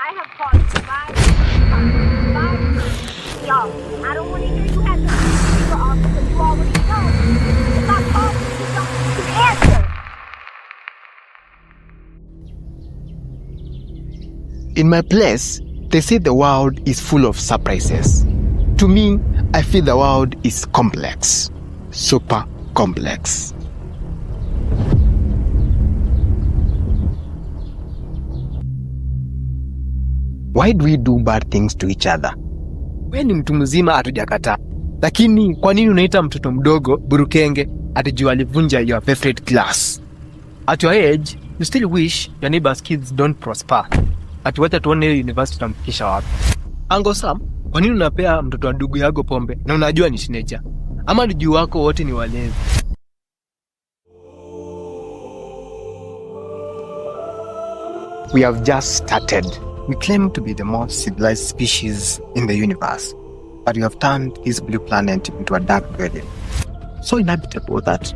I have caused dividers, Y'all, I don't want to hear you have to figure out because you already know. If I call you, you don't need to answer. In my place, they say the world is full of surprises. To me, I feel the world is complex. Super complex. Why do we do bad things to each other? Wewe ni mtu mzima hatujakataa. Lakini kwa nini unaita mtoto mdogo burukenge atijua alivunja your favorite class? At your age, you still wish your neighbor's kids don't prosper. Atiwacha tuone university tamfikisha wapi. Ango Sam, kwa nini unapea mtoto wa ndugu yako pombe na unajua ni teenager? Ama ndugu wako wote ni walevi? We have just started. We claim to be the most civilized species in the universe, but we have turned this blue planet into a dark dwelling. So inhabitable that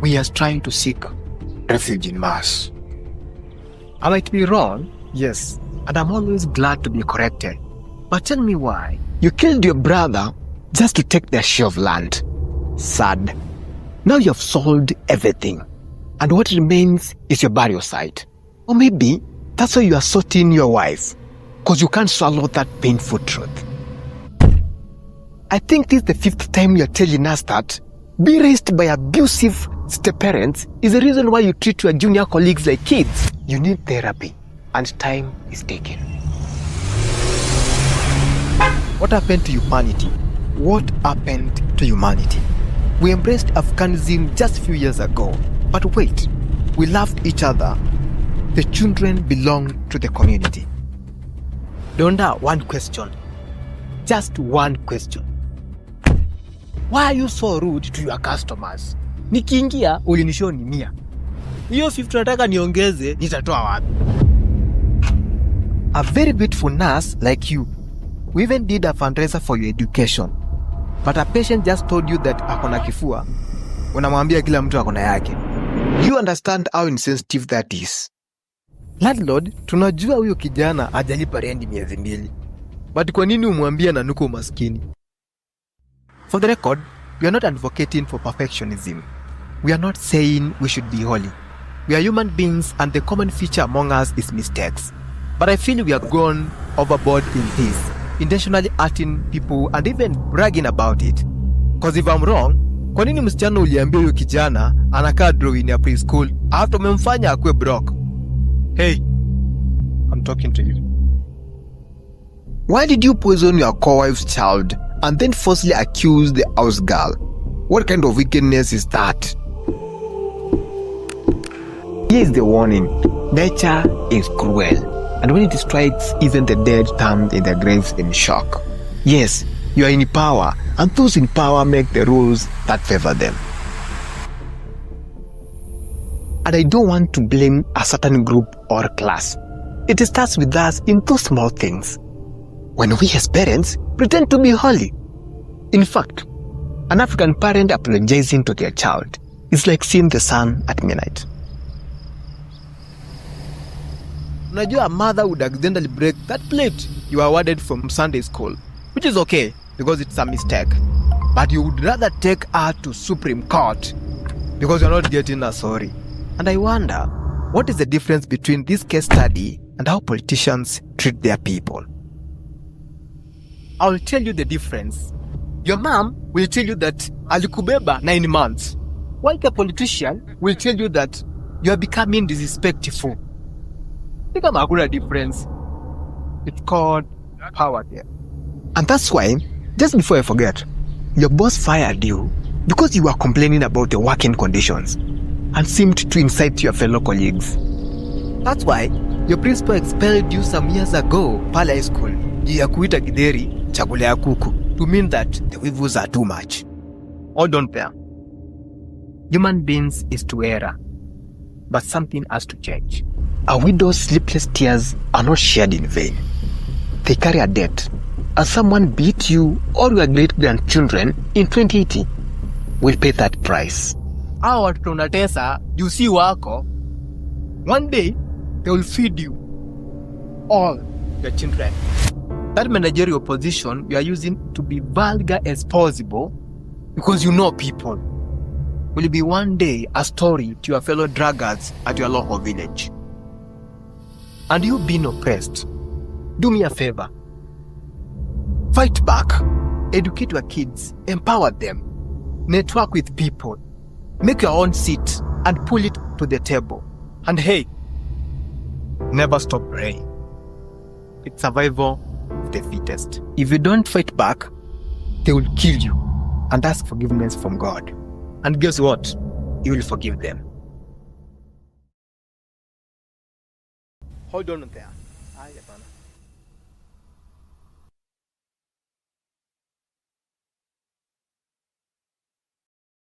we are trying to seek refuge in Mars. I might be wrong, yes, and I'm always glad to be corrected. But tell me why. You killed your brother just to take their share of land. Sad. Now you have sold everything, and what remains is your burial site. Or maybe that's why you are sorting your wife, because you can't swallow that painful truth. I think this is the 5th time you're telling us that being raised by abusive step-parents is the reason why you treat your junior colleagues like kids. You need therapy, and time is taken. What happened to humanity? What happened to humanity? We embraced Afghanism just a few years ago. But wait, we loved each other. The children belong to the community. Donda, one question. Just one question. Why are you so rude to your customers? Nikiingia ulinishow ni 100. Hiyo 50 nataka niongeze, nitatoa wapi? A very beautiful nurse like you. We even did a fundraiser for your education. But a patient just told you that akona kifua. Unamwambia kila mtu akona yake. You understand how insensitive that is. Landlord, tunajua huyo kijana hajalipa rent miezi 2. But kwa nini umwambia nanuko umaskini? For the record, we are not advocating for perfectionism. We are not saying we should be holy. We are human beings and the common feature among us is mistakes. But I feel we have gone overboard in this, intentionally hurting people and even bragging about it. Because if I'm wrong, kwa nini msichana uliambia huyo kijana anakaa drawing ya preschool after umemfanya akue broke? Hey, I'm talking to you. Why did you poison your co-wife's child and then falsely accuse the house girl? What kind of wickedness is that? Here is the warning. Nature is cruel. And when it strikes, even the dead stand in their graves in shock. Yes, you are in power, and those in power make the rules that favor them. And I don't want to blame a certain group or class. It starts with us in those small things. When we as parents pretend to be holy. In fact, an African parent apologizing to their child is like seeing the sun at midnight. Unajua, a mother would accidentally break that plate you awarded from Sunday school, which is okay because it's a mistake. But you would rather take her to Supreme Court because you're not getting a sorry. And I wonder, what is the difference between this case study and how politicians treat their people? I'll tell you the difference. Your mom will tell you that alikubeba 9 months, while the politician will tell you that you are becoming disrespectful. I think I'm a good difference. It's called power there. And that's why, just before I forget, your boss fired you because you were complaining about the working conditions and seemed to incite your fellow colleagues. That's why your principal expelled you some years ago pale high school ya kuita githeri chakula ya kuku, to mean that the weevils are too much. Hold on there. Human beings is to error, but something has to change. A widow's sleepless tears are not shared in vain. They carry a debt. As someone beat you or your great-grandchildren in 2080 will pay that price. Hao watoto unatesa, you wako, one day they will feed you all your children. That managerial position you are using to be vulgar as possible because you know people will be one day a story to your fellow draggers at your local village. And you being oppressed, do me a favor. Fight back, educate your kids, empower them, network with people, make your own seat and pull it to the table. And hey, never stop praying. It's survival of the fittest. If you don't fight back, they will kill you and ask forgiveness from God. And guess what? You will forgive them. Hold on there.